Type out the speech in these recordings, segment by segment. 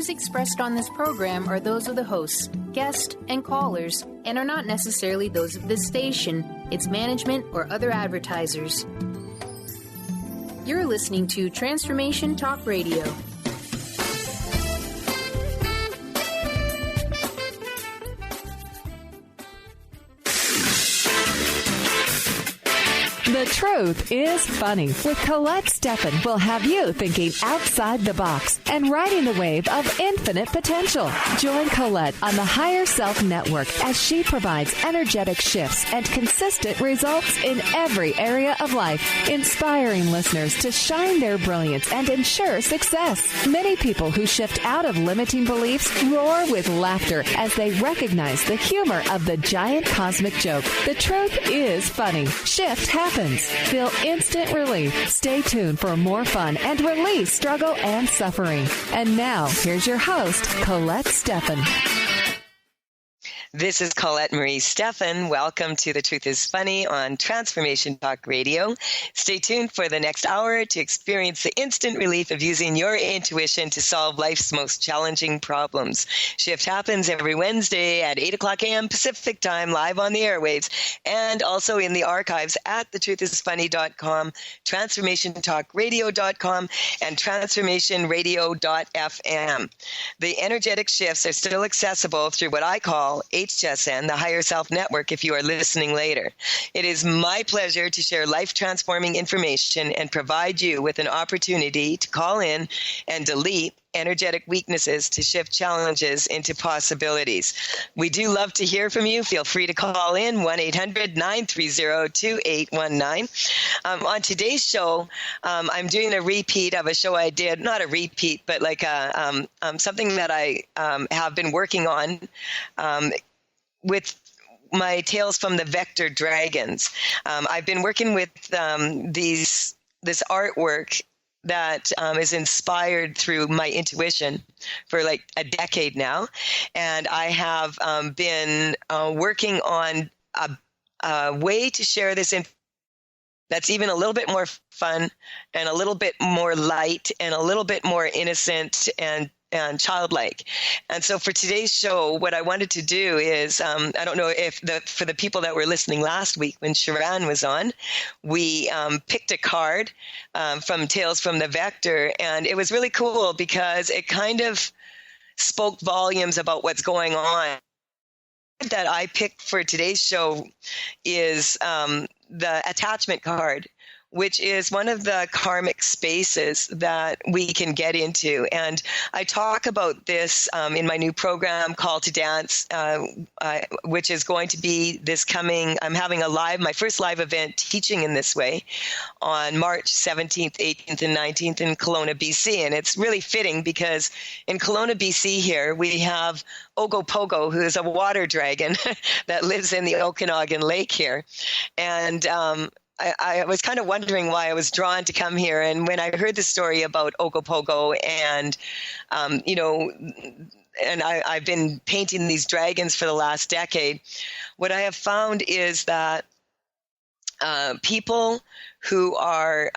views expressed on this program are those of the hosts, guests, and callers, and are not necessarily those of this station, its management, or other advertisers. You're listening to Transformation Talk Radio. The Truth is Funny with Colette Stefan will have you thinking outside the box and riding the wave of infinite potential. Join Colette on the Higher Self Network as she provides energetic shifts and consistent results in every area of life, inspiring listeners to shine their brilliance and ensure success. Many people who shift out of limiting beliefs roar with laughter as they recognize the humor of the giant cosmic joke. The truth is funny. Shift happens. Feel instant relief. Stay tuned for more fun and release struggle and suffering. And now, here's your host, Colette Stefan. This is Colette Marie Stefan. Welcome to The Truth is Funny on Transformation Talk Radio. Stay tuned for the next hour to experience the instant relief of using your intuition to solve life's most challenging problems. Shift happens every Wednesday at 8 o'clock a.m. Pacific Time, live on the airwaves, and also in the archives at thetruthisfunny.com, transformationtalkradio.com, and transformationradio.fm. The energetic shifts are still accessible through what I call HSN, the Higher Self Network, if you are listening later. It is my pleasure to share life-transforming information and provide you with an opportunity to call in and delete energetic weaknesses to shift challenges into possibilities. We do love to hear from you. Feel free to call in 1-800-930-2819. On today's show, I'm doing a repeat of a show I did, not a repeat, but like something that I have been working on with my Tales from the Vector Dragons. I've been working with this artwork that is inspired through my intuition for like a decade now. And I have been working on a way to share this that's even a little bit more fun and a little bit more light and a little bit more innocent and childlike. And so for today's show, what I wanted to do is, I don't know if for the people that were listening last week when Sharon was on, we picked a card from Tales from the Vector, and it was really cool because it kind of spoke volumes about what's going on. That I picked for today's show is the attachment card, which is one of the karmic spaces that we can get into. And I talk about this in my new program, Call to Dance, which is going to be this coming, I'm having my first live event teaching in this way on March 17th, 18th, and 19th in Kelowna, BC. And it's really fitting because in Kelowna, BC here, we have Ogopogo, who is a water dragon that lives in the Okanagan Lake here. And I was kind of wondering why I was drawn to come here. And when I heard the story about Ogopogo and, and I've been painting these dragons for the last decade, what I have found is that people who are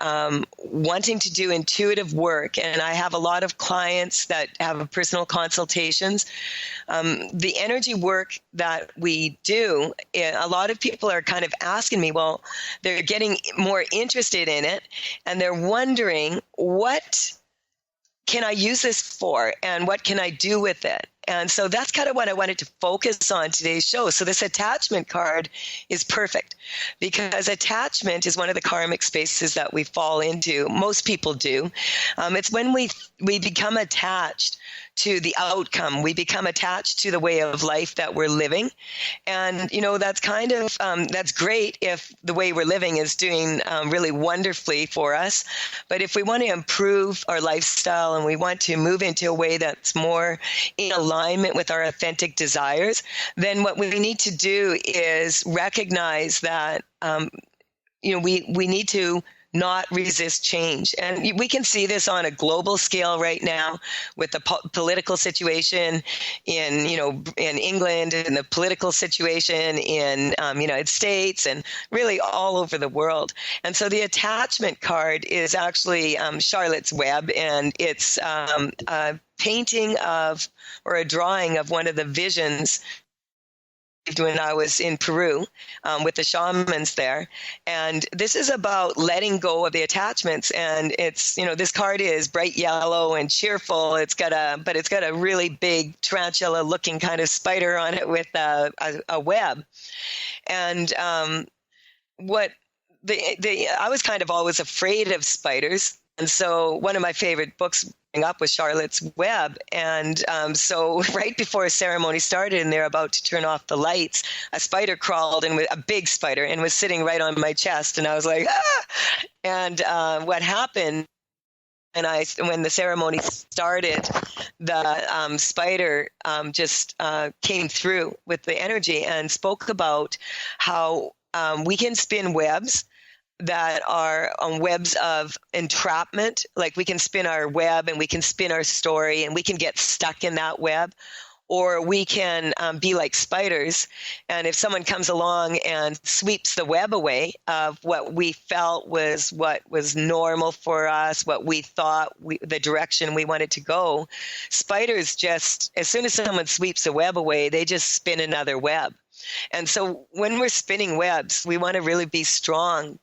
wanting to do intuitive work, and I have a lot of clients that have personal consultations, the energy work that we do, a lot of people are kind of asking me, well, they're getting more interested in it, and they're wondering, what can I use this for, and what can I do with it? And so that's kind of what I wanted to focus on today's show. So this attachment card is perfect because attachment is one of the karmic spaces that we fall into. Most people do. It's when we become attached to the outcome. We become attached to the way of life that we're living. And, that's kind of, that's great if the way we're living is doing really wonderfully for us. But if we want to improve our lifestyle and we want to move into a way that's more in alignment with our authentic desires, then what we need to do is recognize that, we need to not resist change. And we can see this on a global scale right now with the political situation in England and the political situation in United States and really all over the world. And so the attachment card is actually Charlotte's Web, and it's a painting of, or a drawing of, one of the visions when I was in Peru with the shamans there. And this is about letting go of the attachments. And it's, this card is bright yellow and cheerful. It's got a really big tarantula looking kind of spider on it with a web. And I was kind of always afraid of spiders. And so one of my favorite books up was Charlotte's Web. And so right before a ceremony started and they're about to turn off the lights, a spider crawled in, with a big spider, and was sitting right on my chest. And I was like, ah! And what happened, when the ceremony started, the spider just came through with the energy and spoke about how we can spin webs that are webs of entrapment. Like, we can spin our web and we can spin our story and we can get stuck in that web, or we can be like spiders. And if someone comes along and sweeps the web away of what we felt was what was normal for us, what we thought the direction we wanted to go, spiders just, as soon as someone sweeps the web away, they just spin another web. And so when we're spinning webs, we want to really be strong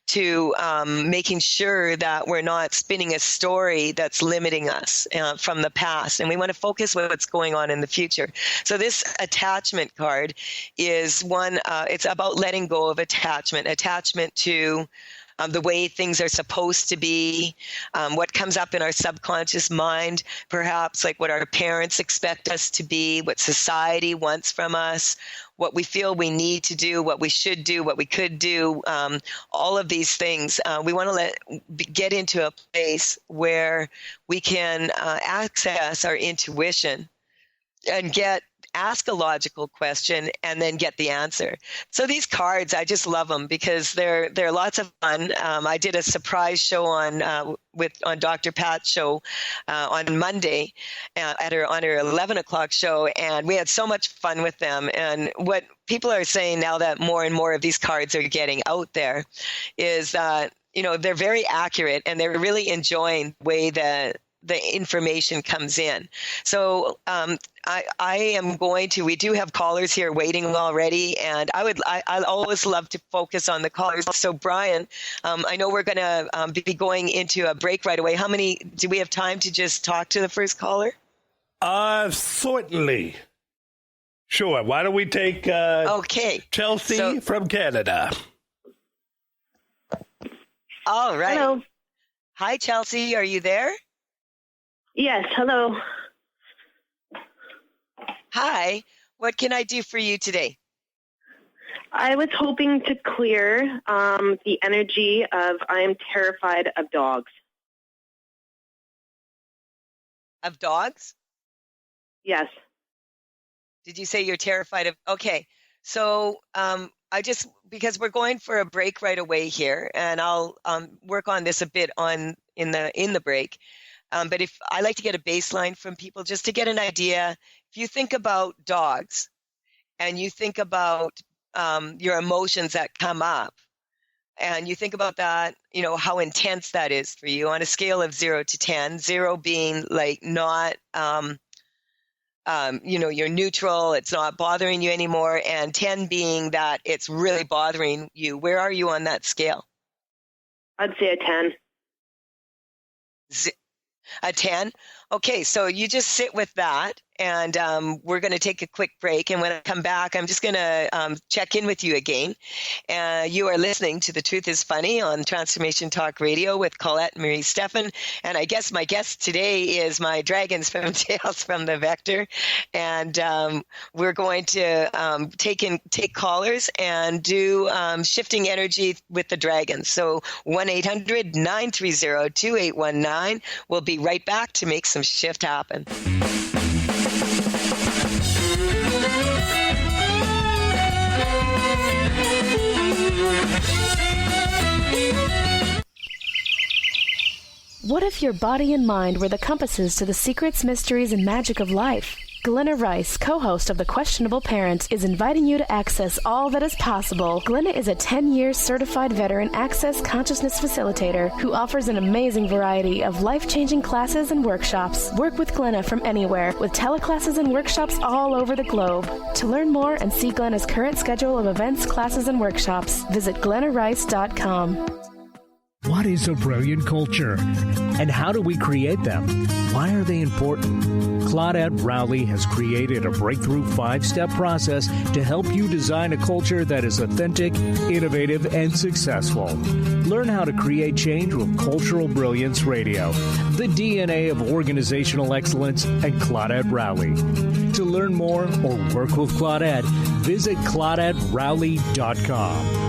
to making sure that we're not spinning a story that's limiting us from the past. And we want to focus on what's going on in the future. So this attachment card is one, it's about letting go of attachment to the way things are supposed to be, what comes up in our subconscious mind, perhaps like what our parents expect us to be, what society wants from us, what we feel we need to do, what we should do, what we could do, all of these things. We want to get into a place where we can access our intuition and ask a logical question and then get the answer. So these cards, I just love them because they're lots of fun. I did a surprise show on Dr. Pat's show on Monday on her 11 o'clock show, and we had so much fun with them. And what people are saying now that more and more of these cards are getting out there is that, they're very accurate and they're really enjoying the way that the information comes in. So we do have callers here waiting already, and I always love to focus on the callers. So Brian, I know we're going to be going into a break right away. Do we have time to just talk to the first caller? Certainly. Sure. Why don't we take Chelsea from Canada? All right. Hello. Hi, Chelsea. Are you there? Yes, hello. Hi, what can I do for you today? I was hoping to clear the energy of I am terrified of dogs. Of dogs? Yes. Did you say you're terrified of? Okay, so because we're going for a break right away here, and I'll work on this a bit in the break. But if I like to get a baseline from people just to get an idea, if you think about dogs and you think about your emotions that come up and you think about that, how intense that is for you on a scale of 0 to 10, 0 being like not, you're neutral, it's not bothering you anymore, and 10 being that it's really bothering you. Where are you on that scale? I'd say a 10. A 10? Okay, so you just sit with that, and we're going to take a quick break. And when I come back, I'm just going to check in with you again. You are listening to The Truth is Funny on Transformation Talk Radio with Colette Marie Stefan. And I guess my guest today is my dragons from Tales from the Vector. And we're going to take callers and do shifting energy with the dragons. So 1-800-930-2819. We'll be right back to make some shift happen. What if your body and mind were the compasses to the secrets, mysteries, and magic of life? Glenna Rice, co-host of The Questionable Parent, is inviting you to access all that is possible. Glenna is a 10-year certified veteran access consciousness facilitator who offers an amazing variety of life-changing classes and workshops. Work with Glenna from anywhere with teleclasses and workshops all over the globe. To learn more and see Glenna's current schedule of events, classes, and workshops, visit glennarice.com. What is a brilliant culture? And how do we create them? Why are they important? Claudette Rowley has created a breakthrough 5-step process to help you design a culture that is authentic, innovative, and successful. Learn how to create change with Cultural Brilliance Radio, the DNA of organizational excellence, and Claudette Rowley. To learn more or work with Claudette, visit ClaudetteRowley.com.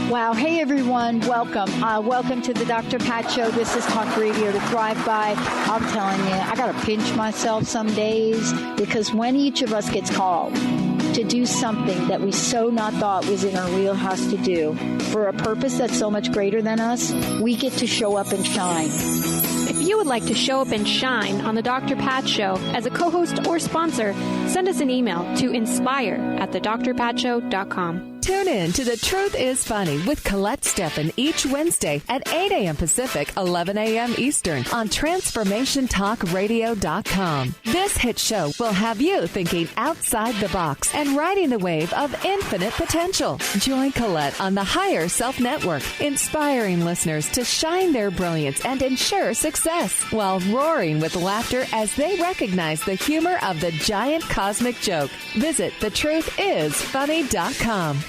Wow. Hey, everyone. Welcome. Welcome to the Dr. Pat Show. This is Talk Radio to Thrive By. I'm telling you, I got to pinch myself some days because when each of us gets called to do something that we so not thought was in our wheelhouse to do for a purpose that's so much greater than us, we get to show up and shine. If you would like to show up and shine on the Dr. Pat Show as a co-host or sponsor, send us an email to inspire@thedrpatshow.com. Tune in to The Truth is Funny with Colette Stefan each Wednesday at 8 a.m. Pacific, 11 a.m. Eastern on TransformationTalkRadio.com. This hit show will have you thinking outside the box and riding the wave of infinite potential. Join Colette on the Higher Self Network, inspiring listeners to shine their brilliance and ensure success while roaring with laughter as they recognize the humor of the giant cosmic joke. Visit thetruthисfunny.com.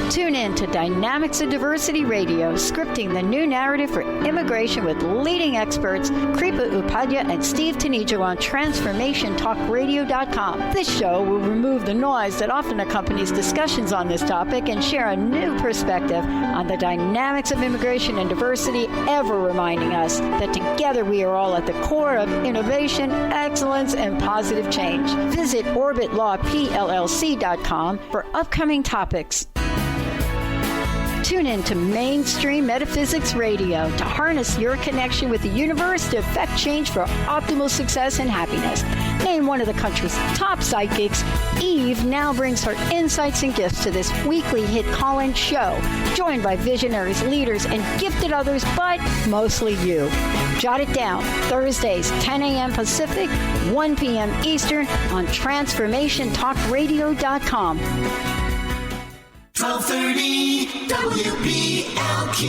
Tune in to Dynamics of Diversity Radio, scripting the new narrative for immigration with leading experts Kripa Upadhyaya and Steve Tanijo on TransformationTalkRadio.com. This show will remove the noise that often accompanies discussions on this topic and share a new perspective on the dynamics of immigration and diversity, ever reminding us that together we are all at the core of innovation, excellence, and positive change. Visit OrbitLawPLLC.com for upcoming topics. Tune in to Mainstream Metaphysics Radio to harness your connection with the universe to effect change for optimal success and happiness. Named one of the country's top psychics, Eve now brings her insights and gifts to this weekly hit call-in show, joined by visionaries, leaders, and gifted others, but mostly you. Jot it down, Thursdays, 10 a.m. Pacific, 1 p.m. Eastern on TransformationTalkRadio.com. 1230 WBLQ.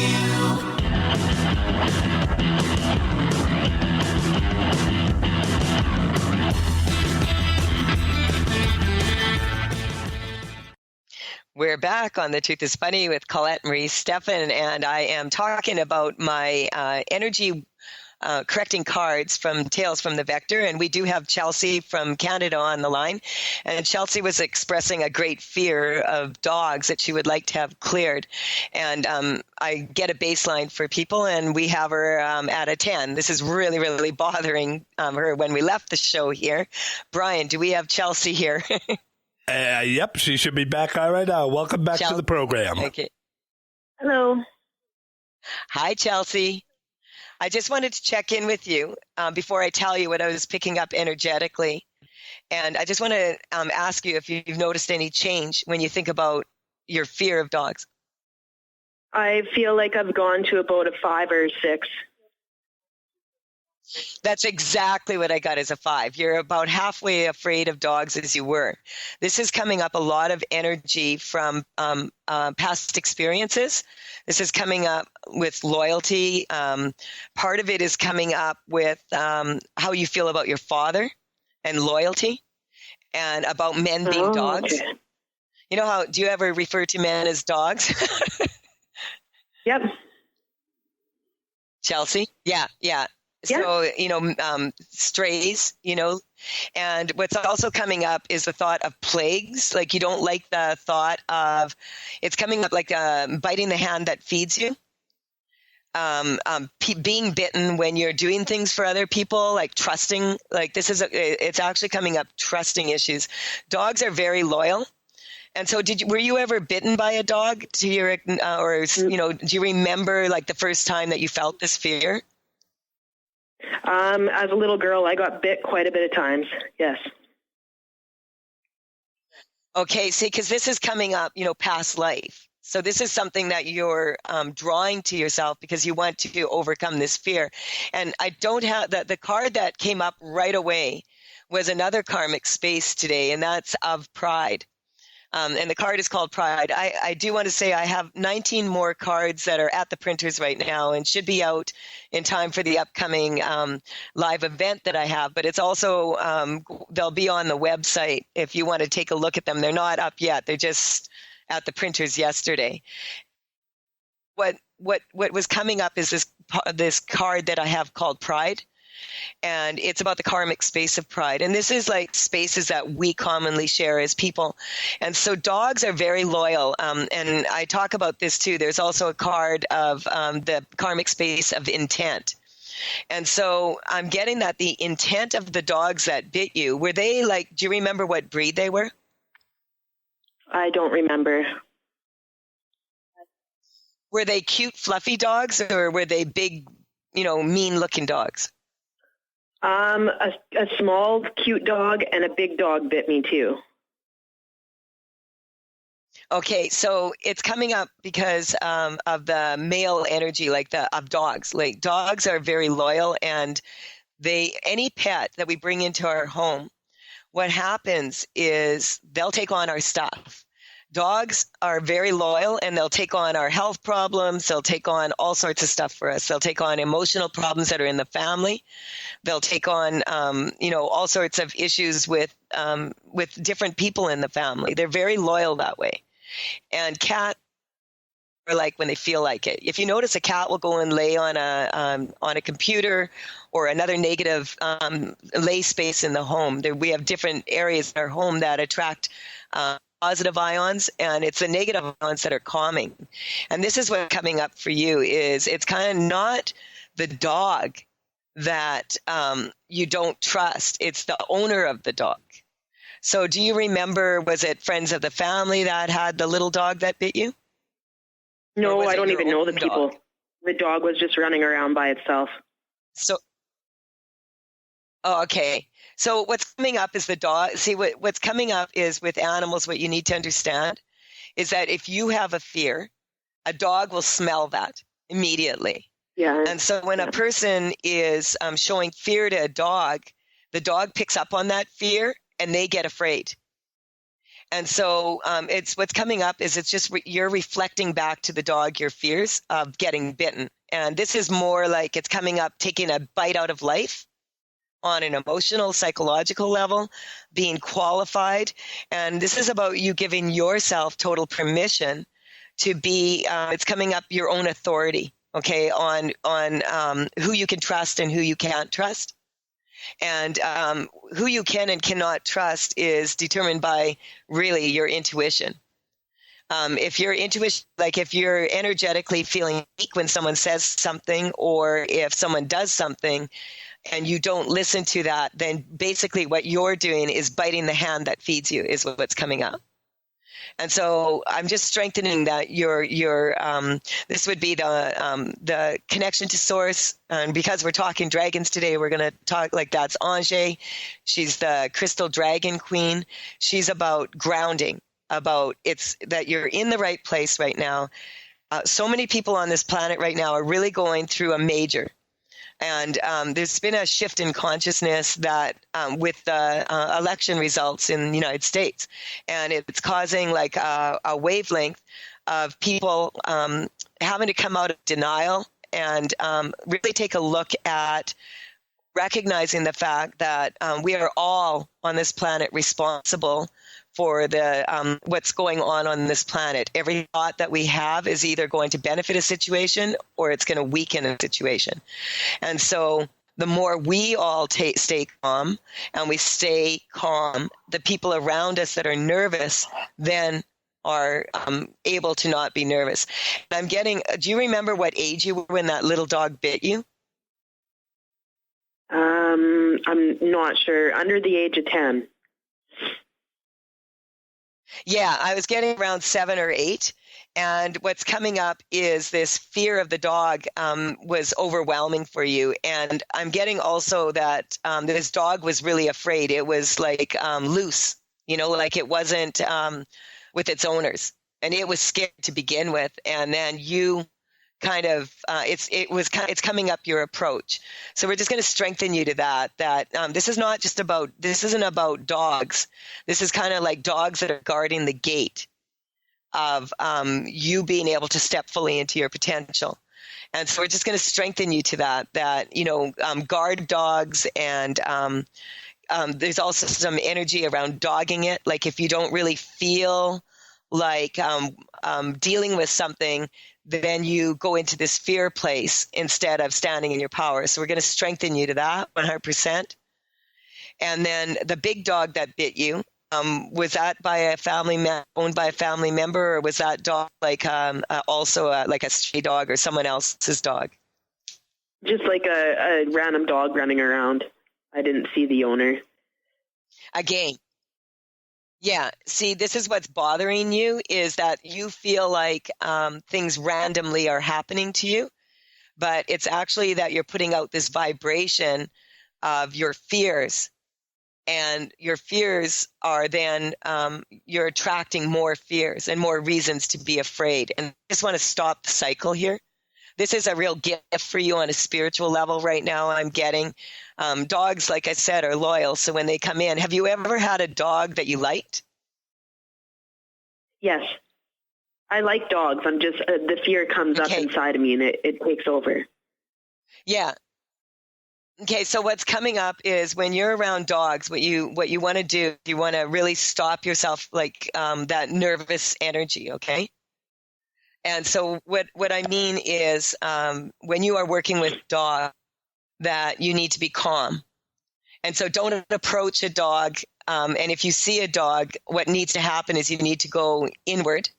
We're back on The Truth is Funny with Colette Marie Stefan, and I am talking about my energy correcting cards from Tales from the Vector. And we do have Chelsea from Canada on the line. And Chelsea was expressing a great fear of dogs that she would like to have cleared. And I get a baseline for people, and we have her at a 10. This is really, really bothering her when we left the show here. Brian, do we have Chelsea here? Yep, she should be back all right now. Welcome back to the program. Okay. Hello. Hi, Chelsea. I just wanted to check in with you before I tell you what I was picking up energetically. And I just want to ask you if you've noticed any change when you think about your fear of dogs. I feel like I've gone to about a 5 or 6. That's exactly what I got as a 5. You're about halfway afraid of dogs as you were. This is coming up a lot of energy from past experiences. This is coming up with loyalty. Part of it is coming up with how you feel about your father and loyalty, and about men being dogs. Okay. You know how, do you ever refer to men as dogs? Yep. Chelsea? Yeah. So, strays, and what's also coming up is the thought of plagues. Like, you don't like the thought of, it's coming up like biting the hand that feeds you. Being bitten when you're doing things for other people, like trusting, like it's actually coming up, trusting issues. Dogs are very loyal. And so were you ever bitten by a dog do you remember like the first time that you felt this fear? As a little girl, I got bit quite a bit of times. Yes. Okay, see, because this is coming up, past life. So this is something that you're drawing to yourself because you want to overcome this fear. And I don't have the card that came up right away was another karmic space today, and that's of pride. And the card is called Pride. I do want to say I have 19 more cards that are at the printers right now and should be out in time for the upcoming live event that I have. But it's also, they'll be on the website if you want to take a look at them. They're not up yet. They're just at the printers yesterday. What was coming up is this card that I have called Pride. And it's about the karmic space of pride. And this is like spaces that we commonly share as people. And so dogs are very loyal. And I talk about this too. There's also a card of the karmic space of intent. And so I'm getting that the intent of the dogs that bit you, were they do you remember what breed they were? I don't remember. Were they cute, fluffy dogs, or were they big, mean-looking dogs? A small, cute dog and a big dog bit me too. Okay, so it's coming up because of the male energy, of dogs. Like dogs are very loyal, and any pet that we bring into our home, what happens is they'll take on our stuff. Dogs are very loyal, and they'll take on our health problems. They'll take on all sorts of stuff for us. They'll take on emotional problems that are in the family. They'll take on, all sorts of issues with different people in the family. They're very loyal that way. And cats are like when they feel like it. If you notice, a cat will go and lay on a computer or another negative lay space in the home. We have different areas in our home that attract positive ions, and it's the negative ions that are calming. And this is what's coming up for you is it's kind of not the dog that you don't trust. It's the owner of the dog. So do you remember, was it friends of the family that had the little dog that bit you? No, I don't even know the people. Dog? The dog was just running around by itself. Okay. So what's coming up is the dog. See, what's coming up is with animals, what you need to understand is that if you have a fear, a dog will smell that immediately. Yeah. And so when a person is showing fear to a dog, the dog picks up on that fear and they get afraid. And so it's what's coming up is it's just you're reflecting back to the dog your fears of getting bitten. And this is more like it's coming up, taking a bite out of life on an emotional, psychological level, being qualified. And this is about you giving yourself total permission to be, it's coming up your own authority, okay, on who you can trust and who you can't trust. And who you can and cannot trust is determined by really your intuition. If your intuition, if you're energetically feeling weak when someone says something or if someone does something, and you don't listen to that, then basically what you're doing is biting the hand that feeds you is what's coming up. And so I'm just strengthening that your this would be the connection to source. And because we're talking dragons today, we're going to talk that's Ange. She's the crystal dragon queen. She's about grounding, about it's that you're in the right place right now. So many people on this planet right now are really going through a major. And there's been a shift in consciousness that with the election results in the United States, and it's causing a wavelength of people having to come out of denial and really take a look at recognizing the fact that we are all on this planet responsible for the what's going on this planet. Every thought that we have is either going to benefit a situation or it's going to weaken a situation. And so the more we all stay calm and we stay calm, the people around us that are nervous then are able to not be nervous. And do you remember what age you were when that little dog bit you? I'm not sure. Under the age of 10. Yeah, I was getting around 7 or 8. And what's coming up is this fear of the dog was overwhelming for you. And I'm getting also that this dog was really afraid. It was like loose, like it wasn't with its owners. And it was scared to begin with. And then you kind of, it's coming up your approach. So we're just going to strengthen you to that this isn't about dogs. This is kind of like dogs that are guarding the gate of you being able to step fully into your potential. And so we're just going to strengthen you to that guard dogs. And there's also some energy around dogging it. Like if you don't really feel like dealing with something, then you go into this fear place instead of standing in your power. So we're going to strengthen you to that 100%. And then the big dog that bit you, was that by a owned by a family member, or was that dog like also like a stray dog or someone else's dog? Just like a random dog running around. I didn't see the owner. Again. Yeah. See, this is what's bothering you, is that you feel like things randomly are happening to you, but it's actually that you're putting out this vibration of your fears. And your fears are then you're attracting more fears and more reasons to be afraid. And I just want to stop the cycle here. This is a real gift for you on a spiritual level right now. I'm getting dogs, like I said, are loyal. So when they come in, have you ever had a dog that you liked? Yes. I like dogs. I'm just, the fear comes up inside of me and it takes over. Yeah. Okay, so what's coming up is when you're around dogs, what you want to do, you want to really stop yourself, like that nervous energy, okay? And so what I mean is when you are working with dogs, that you need to be calm. And so don't approach a dog. And if you see a dog, what needs to happen is you need to go inward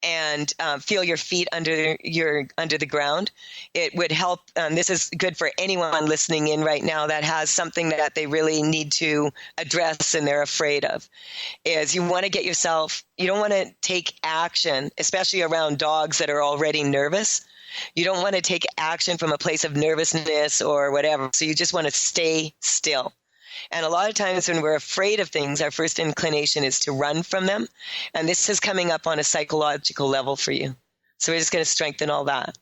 and feel your feet under the ground. It would help. This is good for anyone listening in right now that has something that they really need to address and they're afraid of. Is you want to get yourself. You don't want to take action, especially around dogs that are already nervous. You don't want to take action from a place of nervousness or whatever. So you just want to stay still. And a lot of times when we're afraid of things, our first inclination is to run from them. And this is coming up on a psychological level for you. So we're just going to strengthen all that.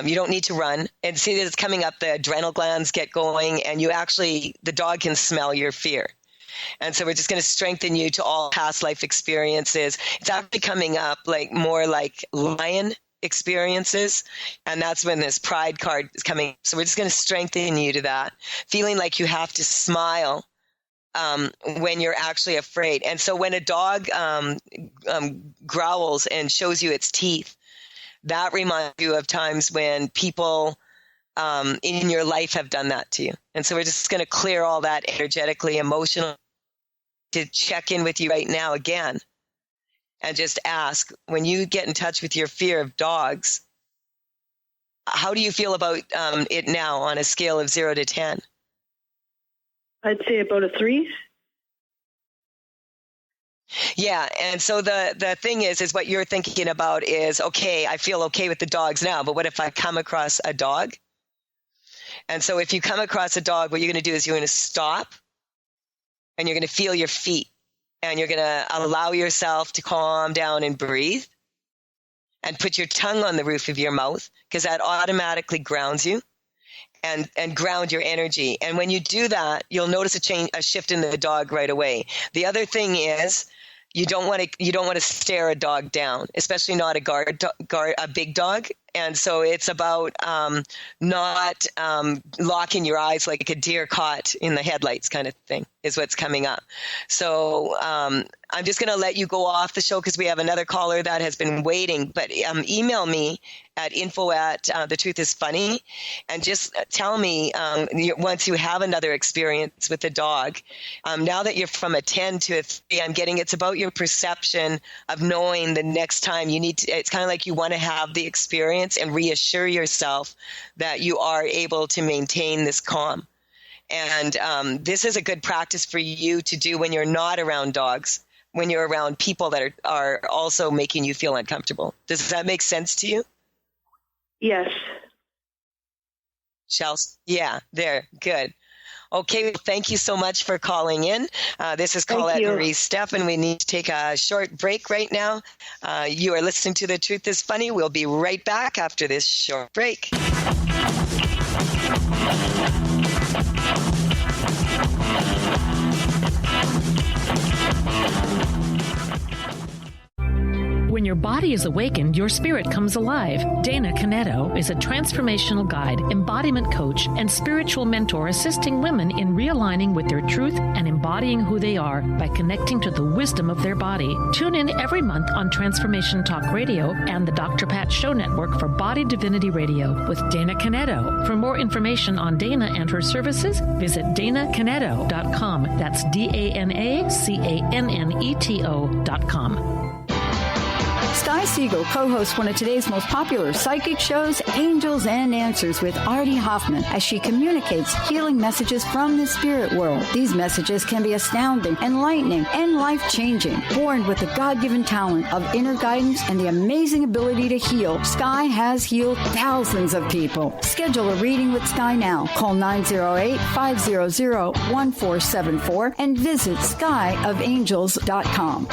You don't need to run. And see that it's coming up, the adrenal glands get going, and the dog can smell your fear. And so we're just going to strengthen you to all past life experiences. It's actually coming up like more like lion experiences, and that's when this pride card is coming. So we're just going to strengthen you to that, feeling like you have to smile when you're actually afraid. And so when a dog growls and shows you its teeth, that reminds you of times when people in your life have done that to you. And so we're just going to clear all that energetically, emotionally, to check in with you right now again. And just ask, when you get in touch with your fear of dogs, how do you feel about it now on a scale of 0 to 10? I'd say about a 3. Yeah, and so the thing is what you're thinking about is, okay, I feel okay with the dogs now, but what if I come across a dog? And so if you come across a dog, what you're going to do is you're going to stop, and you're going to feel your feet. And you're going to allow yourself to calm down and breathe and put your tongue on the roof of your mouth, because that automatically grounds you and ground your energy. And when you do that, you'll notice a shift in the dog right away. The other thing is you don't want to stare a dog down, especially not a big dog. And so it's about not locking your eyes like a deer caught in the headlights kind of thing is what's coming up. So I'm just going to let you go off the show because we have another caller that has been waiting. But email me at info@thetruthisfunny and just tell me once you have another experience with the dog. Now that you're from a 10 to a 3, I'm getting it's about your perception of knowing the next time you need to. It's kind of like you want to have the experience and reassure yourself that you are able to maintain this calm. And this is a good practice for you to do when you're not around dogs, when you're around people that are also making you feel uncomfortable. Does that make sense to you? Yes. Yeah, there. Good. Okay, well, thank you so much for calling in. This is Colette Marie Stefan. We need to take a short break right now. You are listening to The Truth is Funny. We'll be right back after this short break. When your body is awakened, your spirit comes alive. Dana Canetto is a transformational guide, embodiment coach, and spiritual mentor assisting women in realigning with their truth and embodying who they are by connecting to the wisdom of their body. Tune in every month on Transformation Talk Radio and the Dr. Pat Show Network for Body Divinity Radio with Dana Canetto. For more information on Dana and her services, visit danacanetto.com. That's DANACANNETO.com. Sky Siegel co-hosts one of today's most popular psychic shows, Angels and Answers, with Artie Hoffman, as she communicates healing messages from the spirit world. These messages can be astounding, enlightening, and life-changing. Born with the God-given talent of inner guidance and the amazing ability to heal, Sky has healed thousands of people. Schedule a reading with Sky now. Call 908-500-1474 and visit skyofangels.com.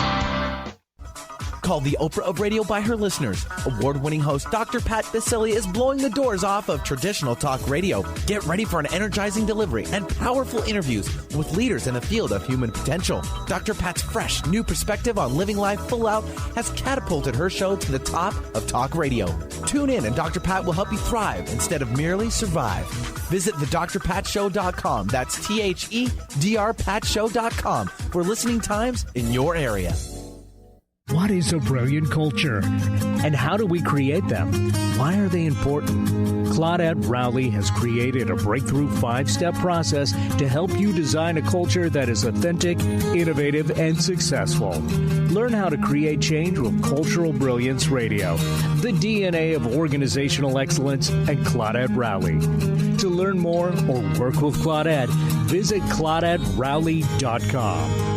Called the Oprah of Radio by her listeners, award-winning host Dr. Pat Baccili is blowing the doors off of traditional talk radio. Get ready for an energizing delivery and powerful interviews with leaders in the field of human potential. Dr. Pat's fresh, new perspective on living life full out has catapulted her show to the top of talk radio. Tune in and Dr. Pat will help you thrive instead of merely survive. Visit thedrpatshow.com. That's THEDRPatShow.com for listening times in your area. What is a brilliant culture? And how do we create them? Why are they important? Claudette Rowley has created a breakthrough 5-step process to help you design a culture that is authentic, innovative, and successful. Learn how to create change with Cultural Brilliance Radio, the DNA of organizational excellence, and Claudette Rowley. To learn more or work with Claudette, visit ClaudetteRowley.com.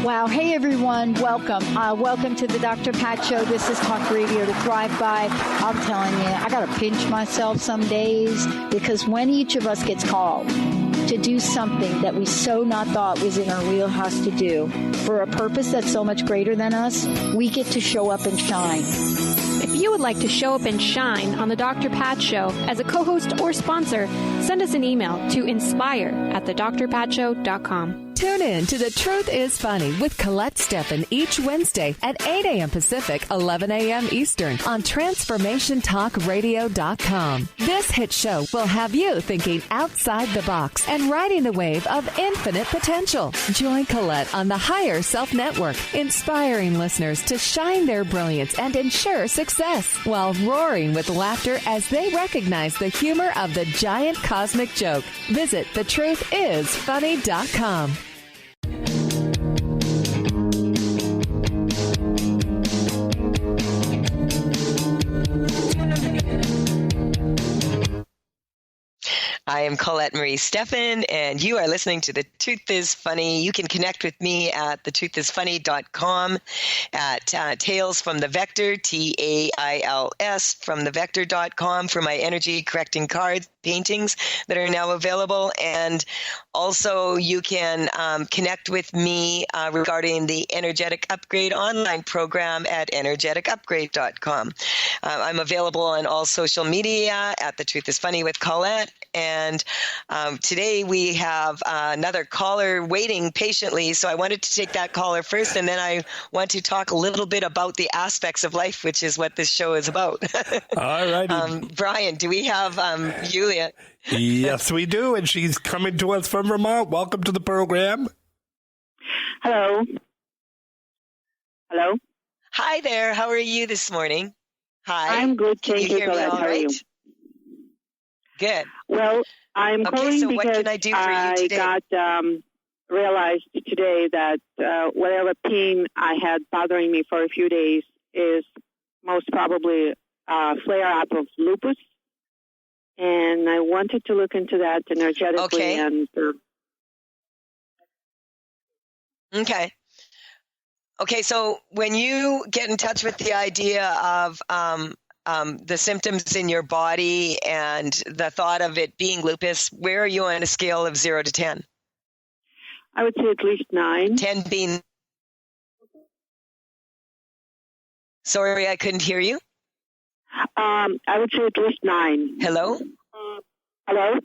Wow. Hey, everyone. Welcome. Welcome to the Dr. Pat Show. This is Talk Radio to Thrive By. I'm telling you, I got to pinch myself some days because when each of us gets called to do something that we so not thought was in our wheelhouse to do for a purpose that's so much greater than us, we get to show up and shine. If you would like to show up and shine on the Dr. Pat Show as a co-host or sponsor, send us an email to inspire@thedrpatshow.com. Tune in to The Truth is Funny with Colette Stefan each Wednesday at 8 a.m. Pacific, 11 a.m. Eastern on TransformationTalkRadio.com. This hit show will have you thinking outside the box and riding the wave of infinite potential. Join Colette on the Higher Self Network, inspiring listeners to shine their brilliance and ensure success while roaring with laughter as they recognize the humor of the giant cosmic joke. Visit thetruthIsfunny.com. I am Colette Marie Stefan, and you are listening to The Truth is Funny. You can connect with me at thetruthисfunny.com, at Tales from the Vector, TAILS from the Vector.com for my energy correcting cards, paintings that are now available. And also you can connect with me regarding the Energetic Upgrade online program at energeticupgrade.com. I'm available on all social media at The Truth is Funny with Colette. And today we have another caller waiting patiently. So I wanted to take that caller first, and then I want to talk a little bit about the aspects of life, which is what this show is about. All right. Brian, do we have Julia? Yes, we do. And she's coming to us from Vermont. Welcome to the program. Hello. Hello. Hi there. How are you this morning? Hi. I'm good. Can you hear me all right? Good. Well, I'm calling so because what can I do for you today? got realized today that whatever pain I had bothering me for a few days is most probably a flare-up of lupus. And I wanted to look into that energetically. Okay. And Okay. Okay, so when you get in touch with the idea of the symptoms in your body and the thought of it being lupus, where are you on a scale of 0 to 10? I would say at least 9. 10 being... Sorry, I couldn't hear you. I would say at least 9. Hello? Hello?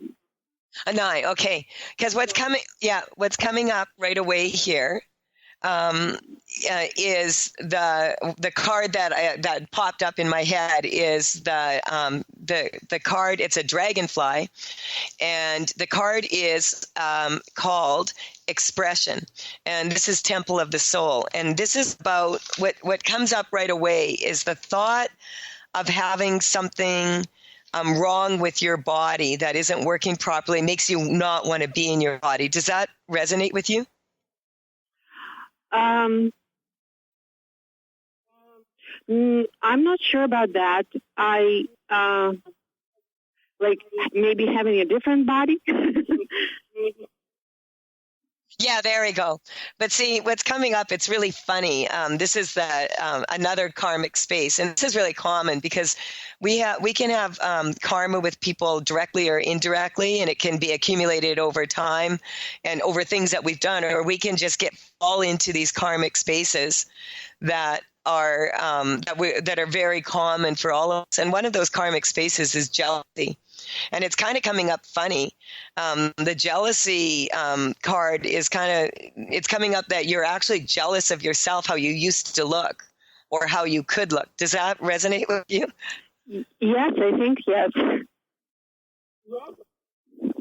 A 9, okay. Because what's coming up right away here is the card that popped up in my head is the card. It's a dragonfly, and the card is called Expression, and this is Temple of the Soul, and this is about what comes up right away is the thought of having something wrong with your body that isn't working properly, makes you not want to be in your body. Does that resonate with you? I'm not sure about that. I like maybe having a different body. Yeah, there we go. But see, what's coming up, it's really funny. This is another karmic space, and this is really common because we can have karma with people directly or indirectly, and it can be accumulated over time and over things that we've done, or we can just fall into these karmic spaces that are very common for all of us. And one of those karmic spaces is jealousy. And it's kind of coming up funny. The jealousy card is it's coming up that you're actually jealous of yourself, how you used to look or how you could look. Does that resonate with you? Yes, I think yes.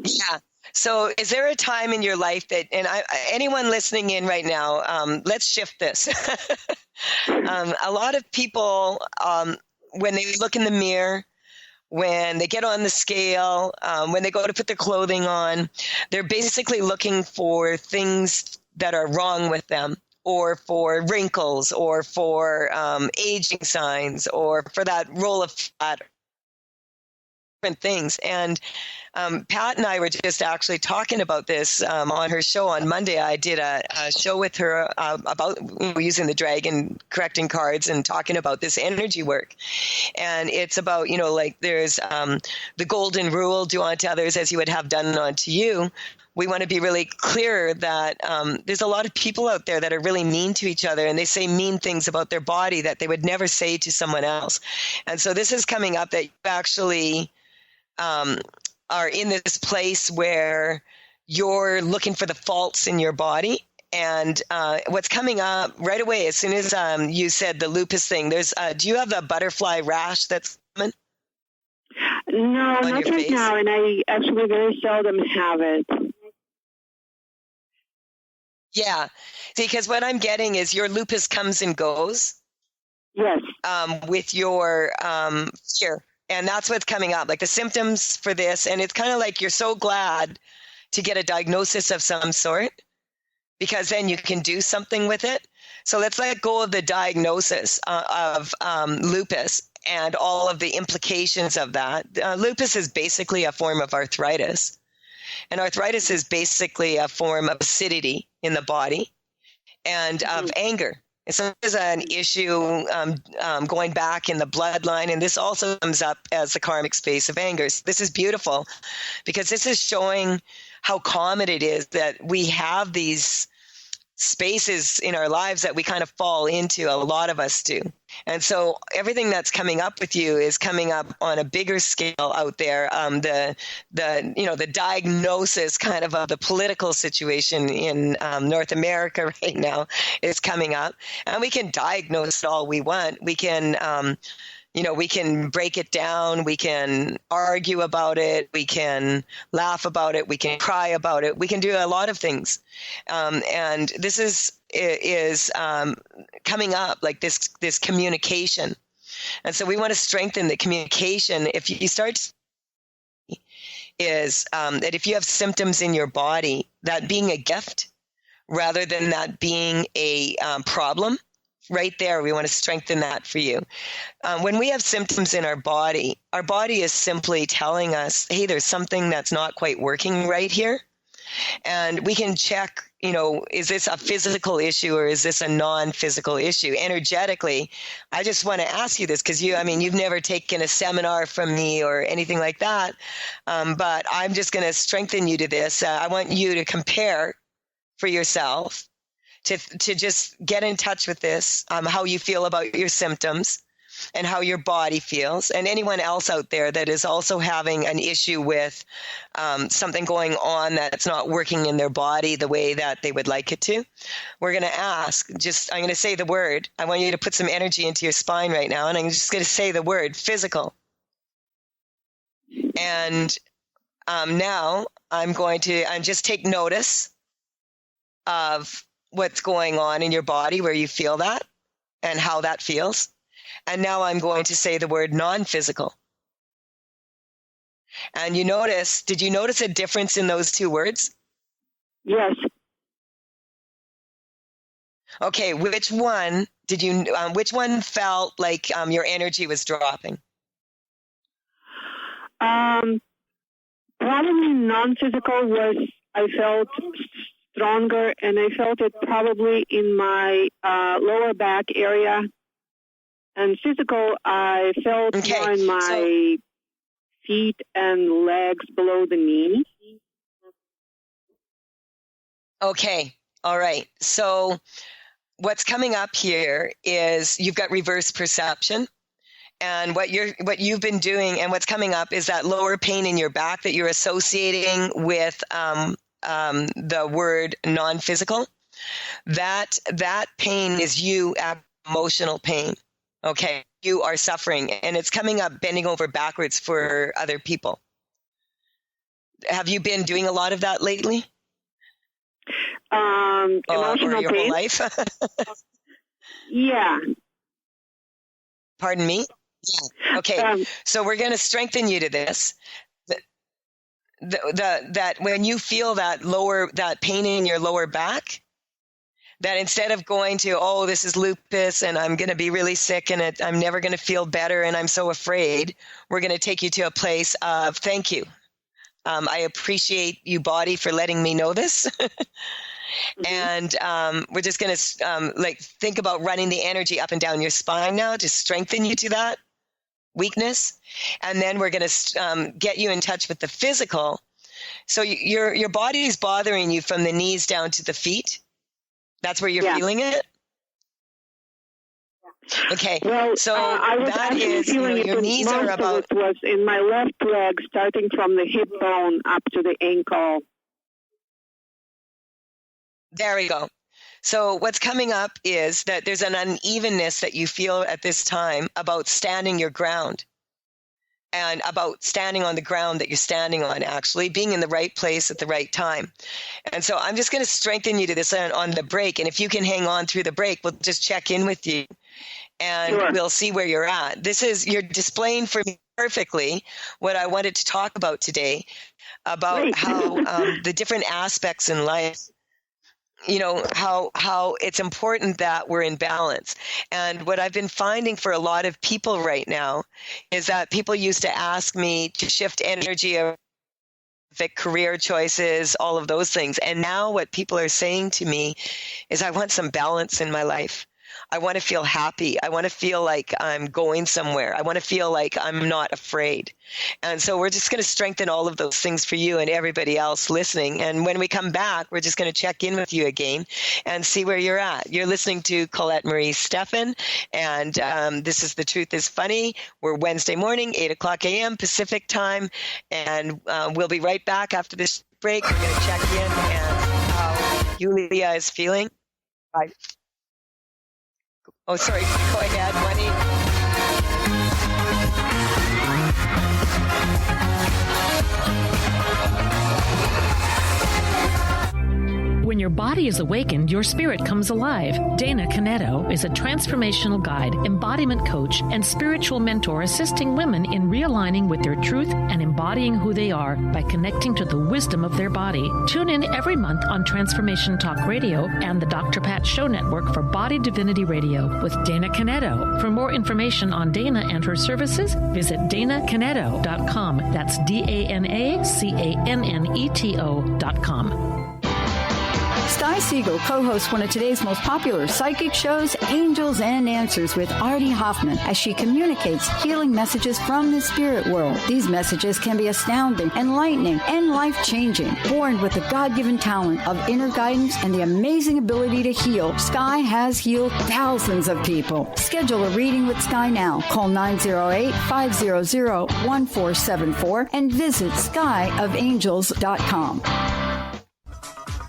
Yeah. So is there a time in your life that, and anyone listening in right now, let's shift this. A lot of people, when they look in the mirror, when they get on the scale, when they go to put their clothing on, they're basically looking for things that are wrong with them, or for wrinkles, or for aging signs, or for that roll of fat, different things. And Pat and I were just actually talking about this on her show on Monday. I did a show with her about using the dragon correcting cards and talking about this energy work. And it's about, like there's the golden rule, do unto others as you would have done unto you. We want to be really clear that there's a lot of people out there that are really mean to each other, and they say mean things about their body that they would never say to someone else. And so this is coming up that you actually are in this place where you're looking for the faults in your body. And what's coming up right away, as soon as you said the lupus thing, there's do you have the butterfly rash that's coming? No, not right now, and I actually very seldom have it. Yeah. See, because what I'm getting is your lupus comes and goes. Yes. With your fear. And that's what's coming up, like the symptoms for this. And it's kind of like you're so glad to get a diagnosis of some sort, because then you can do something with it. So let's let go of the diagnosis of lupus and all of the implications of that. Lupus is basically a form of arthritis. And arthritis is basically a form of acidity in the body and of anger. And so there's an issue going back in the bloodline, and this also comes up as the karmic space of anger. So this is beautiful because this is showing how common it is that we have these spaces in our lives that we kind of fall into. A lot of us do. And so everything that's coming up with you is coming up on a bigger scale out there. The diagnosis kind of the political situation in North America right now is coming up, and we can diagnose it all we want. We can we can break it down. We can argue about it. We can laugh about it. We can cry about it. We can do a lot of things. And this is coming up, like this communication. And so we want to strengthen the communication. If you start that if you have symptoms in your body, that being a gift rather than that being a problem. Right there, we want to strengthen that for you. When we have symptoms in our body is simply telling us, hey, there's something that's not quite working right here. And we can check is this a physical issue or is this a non-physical issue? Energetically, I just want to ask you this because you've never taken a seminar from me or anything like that, but I'm just going to strengthen you to this. I want you to compare for yourself, to just get in touch with this, how you feel about your symptoms and how your body feels, and anyone else out there that is also having an issue with something going on that's not working in their body the way that they would like it to. We're going to ask, I'm going to say the word. I want you to put some energy into your spine right now, and I'm just going to say the word physical. And now I'm just take notice of what's going on in your body where you feel that and how that feels. And now I'm going to say the word non-physical. And did you notice a difference in those two words? Yes. Okay, which one felt like your energy was dropping? Probably non-physical I felt stronger, and I felt it probably in my lower back area. And physical, I felt more in my feet and legs below the knee. Okay. All right. So what's coming up here is you've got reverse perception. And what you've been doing and what's coming up is that lower pain in your back that you're associating with the word non-physical. That pain is you emotional pain. Okay, you are suffering, and it's coming up bending over backwards for other people. Have you been doing a lot of that lately? Emotional or your pain? Whole life? Yeah. Pardon me? Yeah. Okay, so we're going to strengthen you to this. That when you feel that pain in your lower back, that instead of going to, this is lupus and I'm going to be really sick and I'm never going to feel better and I'm so afraid, we're going to take you to a place of thank you. I appreciate you, body, for letting me know this. And we're just going to think about running the energy up and down your spine now to strengthen you to that weakness. And then we're going to get you in touch with the physical. So your body is bothering you from the knees down to the feet. That's where you're feeling it? Okay. Well, so I was actually feeling your knees are about... It was in my left leg, starting from the hip bone up to the ankle. There we go. So what's coming up is that there's an unevenness that you feel at this time about standing your ground. And about standing on the ground that you're standing on, actually, being in the right place at the right time. And so I'm just going to strengthen you to this on the break. And if you can hang on through the break, we'll just check in with you and we'll see where you're at. You're displaying for me perfectly what I wanted to talk about today, about how the different aspects in life, how it's important that we're in balance. And what I've been finding for a lot of people right now is that people used to ask me to shift energy of career choices, all of those things. And now what people are saying to me is, I want some balance in my life. I want to feel happy. I want to feel like I'm going somewhere. I want to feel like I'm not afraid. And so we're just going to strengthen all of those things for you and everybody else listening. And when we come back, we're just going to check in with you again and see where you're at. You're listening to Colette Marie Stefan, and this is The Truth is Funny. We're Wednesday morning, 8 o'clock a.m. Pacific time, and we'll be right back after this break. We're going to check in and how Yulia is feeling. Bye. Oh, sorry. Go ahead, Wendy. When your body is awakened, your spirit comes alive. Dana Canetto is a transformational guide, embodiment coach, and spiritual mentor assisting women in realigning with their truth and embodying who they are by connecting to the wisdom of their body. Tune in every month on Transformation Talk Radio and the Dr. Pat Show Network for Body Divinity Radio with Dana Canetto. For more information on Dana and her services, visit danacanetto.com. That's DANACANNETO.com. Sky Siegel co-hosts one of today's most popular psychic shows, Angels and Answers, with Artie Hoffman, as she communicates healing messages from the spirit world. These messages can be astounding, enlightening, and life-changing. Born with the God-given talent of inner guidance and the amazing ability to heal, Sky has healed thousands of people. Schedule a reading with Sky now. Call 908-500-1474 and visit skyofangels.com.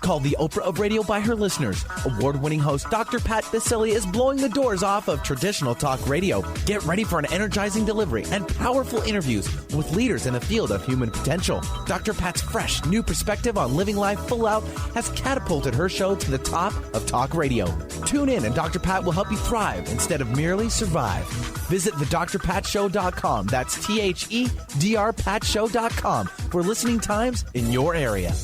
Called the Oprah of Radio by her listeners, award-winning host Dr. Pat Baccili is blowing the doors off of traditional talk radio. Get ready for an energizing delivery and powerful interviews with leaders in the field of human potential. Dr. Pat's fresh, new perspective on living life full out has catapulted her show to the top of talk radio. Tune in and Dr. Pat will help you thrive instead of merely survive. Visit thedrpatshow.com. That's THEDRPatshow.com for listening times in your area.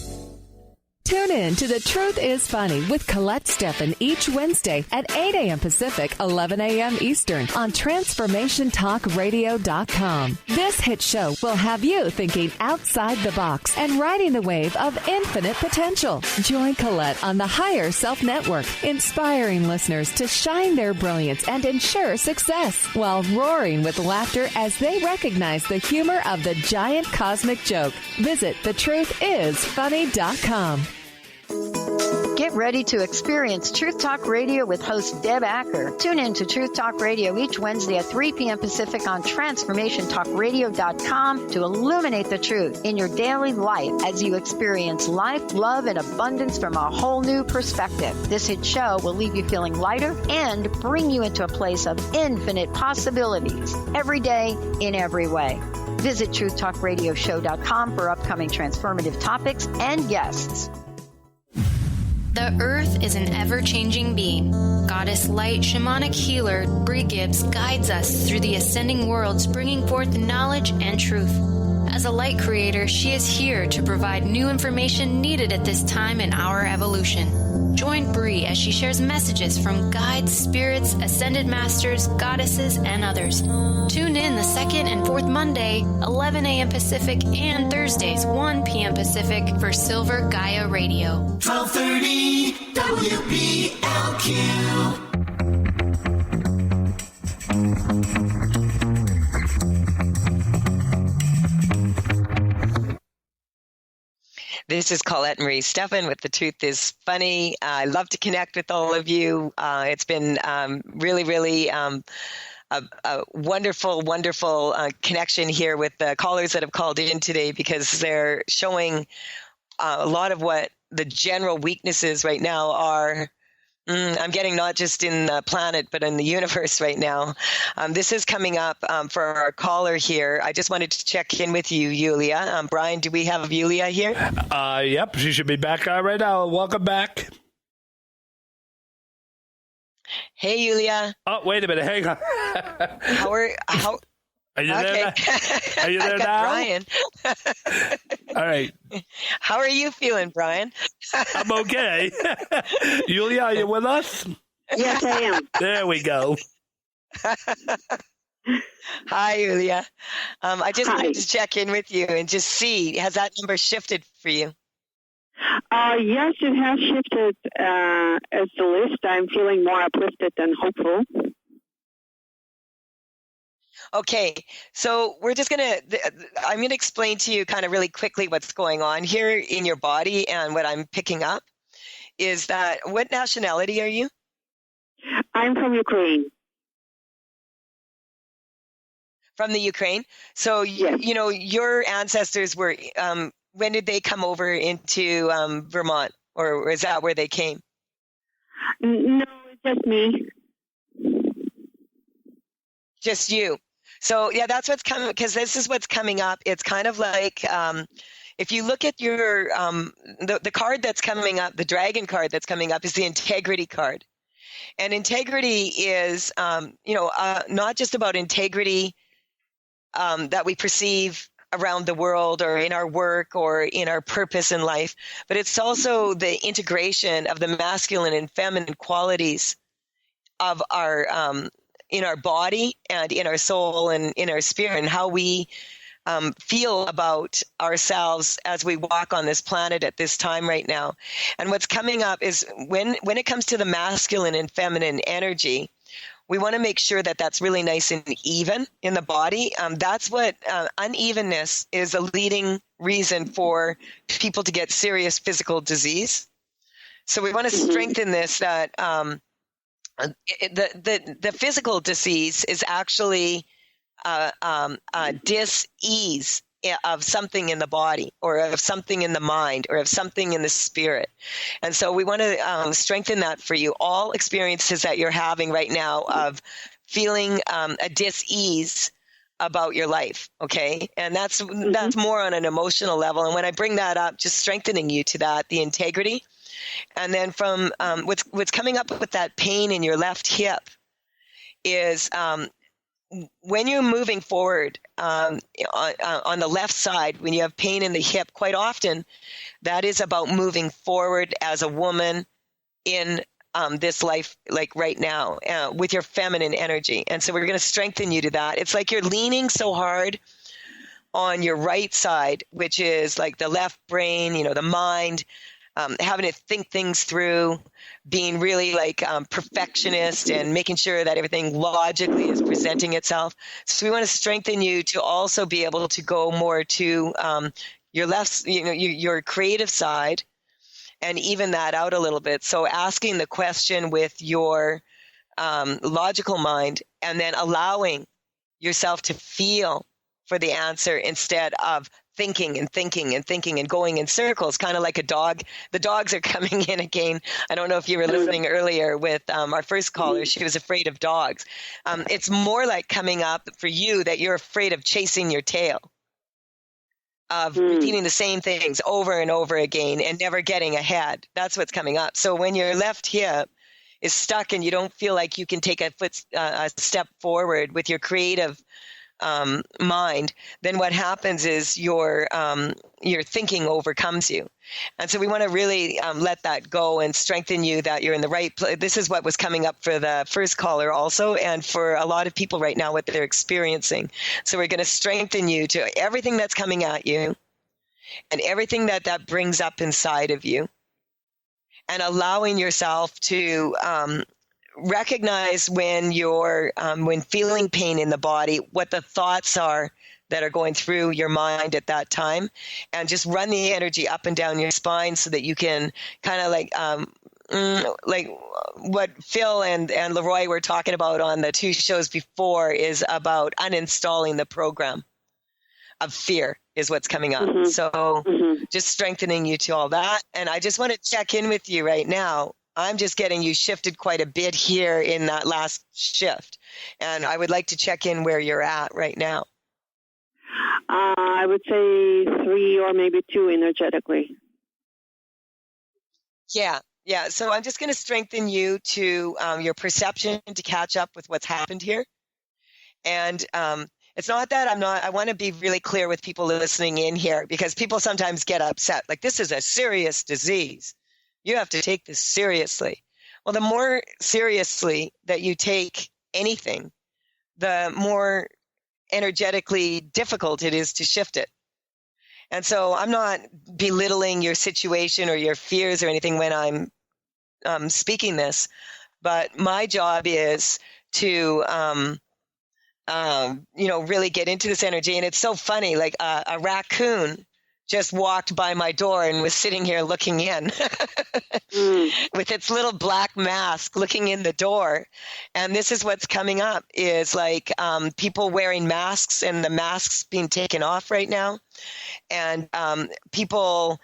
Tune in to The Truth is Funny with Colette Stefan each Wednesday at 8 a.m. Pacific, 11 a.m. Eastern on TransformationTalkRadio.com. This hit show will have you thinking outside the box and riding the wave of infinite potential. Join Colette on the Higher Self Network, inspiring listeners to shine their brilliance and ensure success while roaring with laughter as they recognize the humor of the giant cosmic joke. Visit thetruthисfunny.com. Get ready to experience Truth Talk Radio with host Deb Acker. Tune in to Truth Talk Radio each Wednesday at 3 p.m. Pacific on TransformationTalkRadio.com to illuminate the truth in your daily life as you experience life, love, and abundance from a whole new perspective. This hit show will leave you feeling lighter and bring you into a place of infinite possibilities every day in every way. Visit TruthTalkRadioshow.com for upcoming transformative topics and guests. The Earth is an ever-changing being. Goddess Light Shamanic Healer Bree Gibbs guides us through the ascending worlds, bringing forth knowledge and truth. As a light creator, she is here to provide new information needed at this time in our evolution. Join Bree as she shares messages from guides, spirits, ascended masters, goddesses, and others. Tune in the second and fourth Monday, 11 a.m. Pacific, and Thursdays, 1 p.m. Pacific for Silver Gaia Radio. 1230 WBLQ. This is Colette Marie Stefan with The Truth is Funny. I love to connect with all of you. It's been really a wonderful connection here with the callers that have called in today, because they're showing a lot of what the general weaknesses right now are. I'm getting not just in the planet, but in the universe right now. This is coming up for our caller here. I just wanted to check in with you, Yulia. Brian, do we have Yulia here? Yep, she should be back right now. Welcome back. Hey, Yulia. Oh, wait a minute. Hang on. Are you there? Are you there now? Brian. All right. How are you feeling, Brian? I'm okay. Yulia, are you with us? Yes, I am. There we go. Hi, Yulia. I just wanted to check in with you and just see, has that number shifted for you? Yes, it has shifted as the list. I'm feeling more uplifted and hopeful. Okay, so we're just I'm going to explain to you kind of really quickly what's going on here in your body, and what I'm picking up is that, what nationality are you? I'm from Ukraine. From the Ukraine? So, yes. You know, your ancestors were, when did they come over into Vermont, or is that where they came? No, it's just me. Just you. So, yeah, that's what's coming, because this is what's coming up. It's kind of like, if you look at your, the card that's coming up, the dragon card that's coming up is the integrity card. And integrity is, not just about integrity that we perceive around the world or in our work or in our purpose in life, but it's also the integration of the masculine and feminine qualities of our in our body and in our soul and in our spirit, and how we feel about ourselves as we walk on this planet at this time right now. And what's coming up is when it comes to the masculine and feminine energy, we want to make sure that that's really nice and even in the body. That's what unevenness is a leading reason for people to get serious physical disease. So we want to strengthen this, that the physical disease is actually dis-ease of something in the body, or of something in the mind, or of something in the spirit. And so we want to strengthen that for you. All experiences that you're having right now of feeling a dis-ease about your life, okay? And that's more on an emotional level. And when I bring that up, just strengthening you to that, the integrity. And then from what's coming up with that pain in your left hip is when you're moving forward on the left side, when you have pain in the hip, quite often that is about moving forward as a woman in this life, like right now, with your feminine energy. And so we're going to strengthen you to that. It's like you're leaning so hard on your right side, which is like the left brain, the mind, having to think things through, being really like perfectionist and making sure that everything logically is presenting itself. So we want to strengthen you to also be able to go more to your left, your creative side, and even that out a little bit. So asking the question with your logical mind, and then allowing yourself to feel for the answer instead of thinking and going in circles, kind of like a dog. The dogs are coming in again. I don't know if you were listening earlier with our first caller. She was afraid of dogs. It's more like coming up for you that you're afraid of chasing your tail, of repeating the same things over and over again and never getting ahead. That's what's coming up. So when your left hip is stuck and you don't feel like you can take a step forward with your creative mind, then what happens is your thinking overcomes you. And so we want to really let that go and strengthen you that you're in the right place. This is what was coming up for the first caller also, and for a lot of people right now, what they're experiencing. So we're going to strengthen you to everything that's coming at you and everything that brings up inside of you, and allowing yourself to recognize when you're when feeling pain in the body, what the thoughts are that are going through your mind at that time, and just run the energy up and down your spine so that you can kind of like what Phil and Leroy were talking about on the 2 shows before, is about uninstalling the program of fear is what's coming up. So just strengthening you to all that. And I just want to check in with you right now. I'm just getting you shifted quite a bit here in that last shift. And I would like to check in where you're at right now. I would say 3 or maybe 2 energetically. Yeah. So I'm just going to strengthen you to your perception to catch up with what's happened here. And it's not that I want to be really clear with people listening in here, because people sometimes get upset. Like, this is a serious disease. You have to take this seriously. Well, the more seriously that you take anything, the more energetically difficult it is to shift it. And so I'm not belittling your situation or your fears or anything when I'm speaking this, but my job is to, really get into this energy. And it's so funny, like a raccoon just walked by my door and was sitting here looking in with its little black mask looking in the door. And this is what's coming up, is like people wearing masks and the masks being taken off right now. And people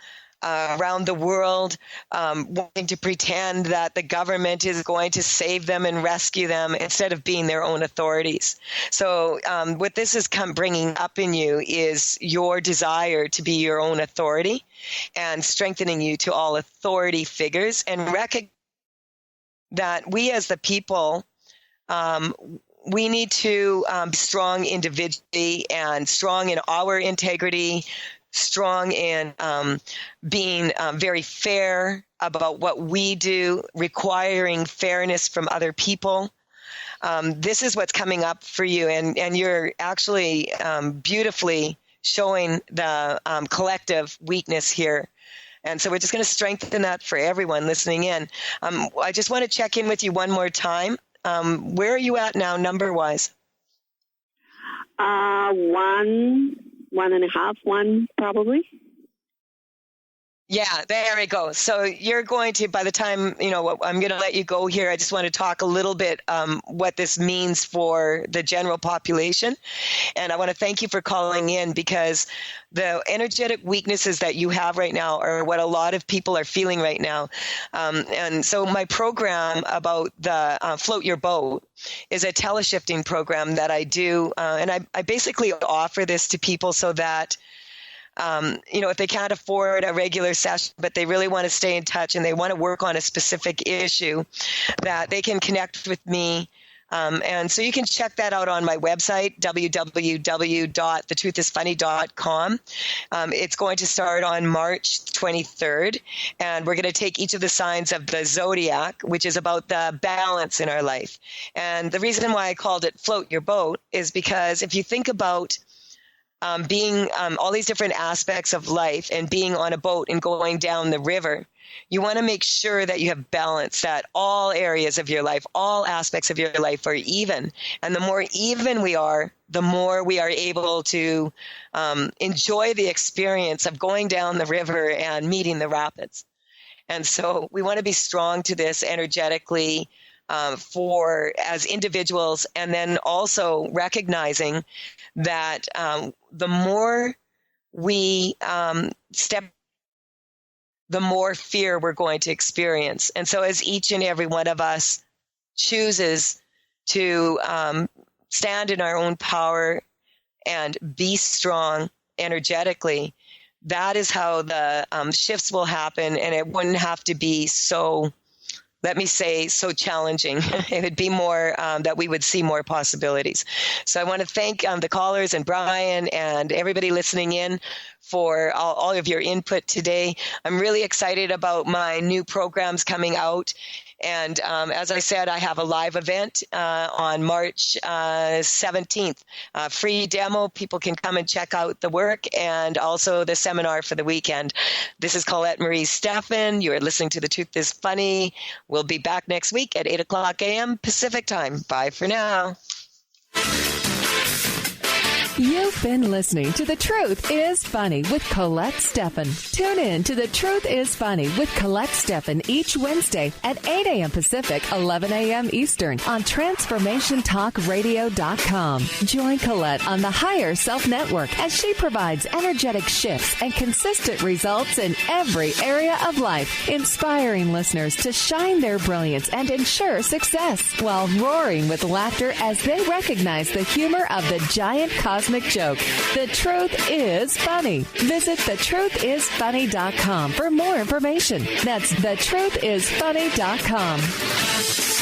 around the world wanting to pretend that the government is going to save them and rescue them instead of being their own authorities. So what this is bringing up in you is your desire to be your own authority, and strengthening you to all authority figures, and recognize that we as the people, we need to be strong individually and strong in our integrity, strong in being very fair about what we do, requiring fairness from other people. This is what's coming up for you, and you're actually beautifully showing the collective weakness here. And so we're just going to strengthen that for everyone listening in. I just want to check in with you one more time. Where are you at now, number-wise? 1.5 probably. Yeah, there we go. So you're going to, by the time, I'm going to let you go here, I just want to talk a little bit what this means for the general population. And I want to thank you for calling in, because the energetic weaknesses that you have right now are what a lot of people are feeling right now. And so my program about the Float Your Boat is a teleshifting program that I do. And I basically offer this to people so that if they can't afford a regular session, but they really want to stay in touch and they want to work on a specific issue, that they can connect with me. And so you can check that out on my website, www.thetruthisfunny.com. It's going to start on March 23rd, and we're going to take each of the signs of the zodiac, which is about the balance in our life. And the reason why I called it Float Your Boat is because if you think about being all these different aspects of life and being on a boat and going down the river, you want to make sure that you have balance, that all areas of your life, all aspects of your life are even. And the more even we are, the more we are able to enjoy the experience of going down the river and meeting the rapids. And so we want to be strong to this energetically as individuals, and then also recognizing that the more we step, the more fear we're going to experience. And so as each and every one of us chooses to stand in our own power and be strong energetically, that is how the shifts will happen, and it wouldn't have to be so, let me say, so challenging. It would be more that we would see more possibilities. So I want to thank the callers and Brian and everybody listening in for all of your input today. I'm really excited about my new programs coming out. And as I said, I have a live event on March 17th. Free demo. People can come and check out the work, and also the seminar for the weekend. This is Colette Marie Stefan. You are listening to The Truth is Funny. We'll be back next week at 8 o'clock a.m. Pacific time. Bye for now. You've been listening to The Truth is Funny with Colette Stefan. Tune in to The Truth is Funny with Colette Stefan each Wednesday at 8 a.m. Pacific, 11 a.m. Eastern on TransformationTalkRadio.com. Join Colette on the Higher Self Network as she provides energetic shifts and consistent results in every area of life, inspiring listeners to shine their brilliance and ensure success while roaring with laughter as they recognize the humor of the giant cosmic joke. The Truth is Funny. Visit thetruthисfunny.com for more information. That's thetruthисfunny.com.